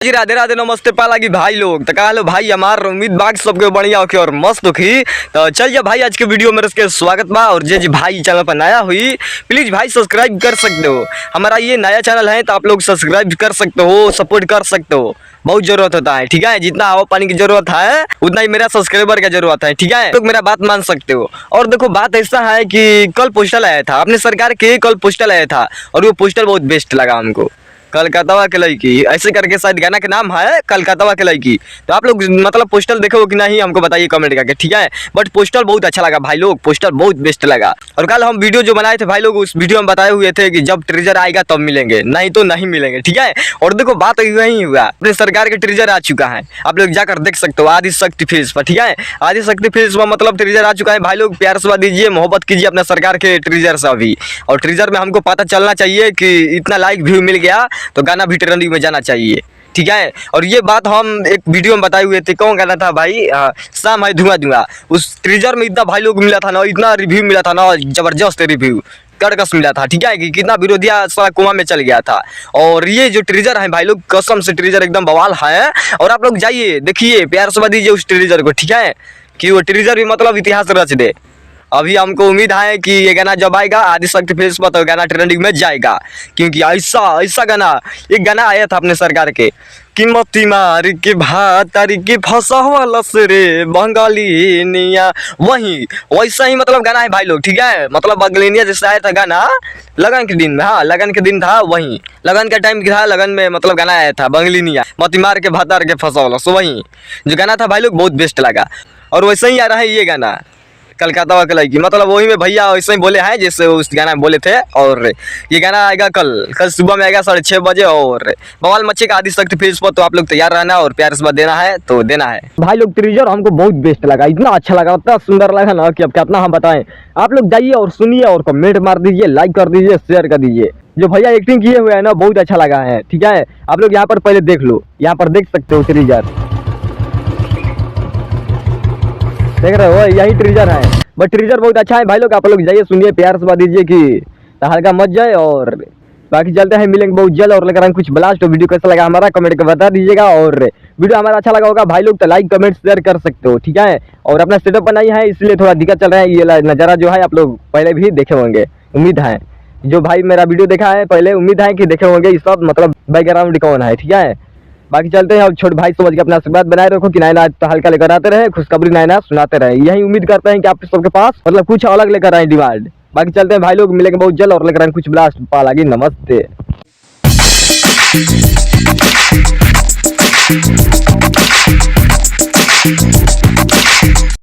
जी राधे राधे नमस्ते पाला की भाई लोग तो कहा लो भाई हमार उम्मीद बाग सबके बढ़िया होके और मस्त होखी। तो चलिए भाई आज के वीडियो में इसके स्वागत बा। और जे भाई चैनल पर नया हुई प्लीज़ भाई सब्सक्राइब कर सकते हो। हमारा ये नया चैनल है तो आप लोग सब्सक्राइब कर सकते हो, सपोर्ट कर सकते हो। बहुत जरूरत होता है, ठीक है। जितना हवा पानी की जरूरत है उतना ही मेरा सब्सक्राइबर का जरूरत है, ठीक है। तो मेरा बात मान सकते हो। और देखो बात ऐसा है कि कल पोस्टल आया था अपने सरकार के, कल पोस्टल आया था और वो पोस्टल बहुत बेस्ट लगा हमको। कलकत्ता के लड़की ऐसे करके शायद गाना के नाम है कलकत्ता के लड़की। तो आप लोग मतलब पोस्टल देखो कि नहीं हमको बताइए कमेंट करके, ठीक है। बट पोस्टल बहुत अच्छा लगा भाई लोग, पोस्टल बहुत बेस्ट लगा। और कल हम वीडियो जो बनाए थे भाई लोग उस वीडियो में बताए हुए थे कि जब ट्रेजर आएगा तब मिलेंगे, नहीं तो नहीं मिलेंगे, ठीक है। और देखो बात यही हुआ, अपने सरकार के ट्रेजर आ चुका है, आप लोग जाकर देख सकते हो आदिशक्ति फील्ड पर, ठीक है। आदिशक्ति फील्ड पर मतलब ट्रेजर आ चुका है भाई लोग। प्यार से दीजिए, मोहब्बत कीजिए अपने सरकार के ट्रेजर से अभी। और ट्रेजर में हमको पता चलना चाहिए कि इतना लाइक व्यू मिल गया तो गाना भी ट्रेंडिंग में जाना चाहिए, ठीक है। और ये बात हम एक वीडियो में बताए हुए थे, कौन गाना था भाई, शाम है धुआं धुआं। उस ट्रेजर में इतना भाई लोग मिला था ना, इतना रिव्यू मिला था ना, जबरदस्त रिव्यू कड़कस मिला था, ठीक है। कि कितना विरोधिया सारा कुआं में चल गया था। और ये जो ट्रेजर है भाई लोग कसम से ट्रेजर एकदम बवाल है। और आप लोग जाइए देखिए, प्यार से दीजिए उस ट्रेजर को, ठीक है। कि वो ट्रेजर भी मतलब इतिहास रच दे। अभी हमको उम्मीद है कि ये गाना जब आएगा आदिशक्ति फेस पर तो गाना ट्रेंडिंग में जाएगा। क्योंकि ऐसा ऐसा गाना, एक गाना आया था अपने सरकार के, कीमती मार के भातारी के फंसा हुआ रे बंगाली निया, वही वैसा ही मतलब गाना है भाई लोग, ठीक है। मतलब बंगालिनिया जैसे आया था गाना लगन के दिन में, हाँ लगन के दिन था, वही लगन का टाइम था, लगन में मतलब गाना आया था बंगालिनिया मती मार के भातार के फंसा हुआ, सो वही जो गाना था भाई लोग बहुत बेस्ट लगा। और वैसे ही आ रहा है ये गाना कलकत्ता के लड़की, मतलब वही में भैया वैसे ही बोले हैं जैसे उस गाना में बोले थे। और ये गाना आएगा कल सुबह में आएगा 6:30 बजे। और बवाल मच्छी का आदिशक्ति फील्ड पर, तो आप लोग तैयार रहना और प्यार से देना है तो देना है भाई लोग। ट्रेजर हमको बहुत बेस्ट लगा, इतना अच्छा लगा, इतना सुंदर लगा ना कि अब कितना हम बताएं। आप लोग जाइए और सुनिए और कमेंट मार दीजिए, लाइक कर दीजिए, शेयर कर दीजिए। जो भैया एक्टिंग किए हुए है ना बहुत अच्छा लगा है, ठीक है। आप लोग यहाँ पर पहले देख लो, यहाँ पर देख सकते हो ट्रेजर, देख रहे हो यही ट्रेजर है। बट ट्रेजर बहुत अच्छा है भाई लोग, आप लोग जाइए सुनिए, प्यार से दीजिए कि हल्का मत जाए। और बाकी चलते हैं, मिलेंगे बहुत जल्द और लेकर कुछ ब्लास्ट। तो वीडियो कैसा लगा हमारा कमेंट कर बता दीजिएगा। और वीडियो हमारा अच्छा लगा होगा भाई लोग तो लाइक कमेंट शेयर कर सकते हो, ठीक है। और अपना सेटअप बनाई है इसलिए थोड़ा दिक्कत चल रहा है। ये नज़ारा जो है आप लोग पहले भी देखे होंगे, उम्मीद है जो भाई मेरा वीडियो देखा है पहले उम्मीद है कि देखे होंगे। इस सब मतलब बैकग्राउंड कौन है, ठीक है। बाकी चलते हैं, अब छोटे भाई समझ के अपना आशीर्वाद बनाए रखो कि नया तो हल्का लेकर आते रहे, खुशखबरी नया सुनाते रहे। यही उम्मीद करते हैं कि आप सबके पास मतलब कुछ अलग लेकर आए डिमांड। बाकी चलते हैं भाई लोग, मिलेंगे बहुत जल्द और लेकर आए कुछ ब्लास्ट। पाला की नमस्ते।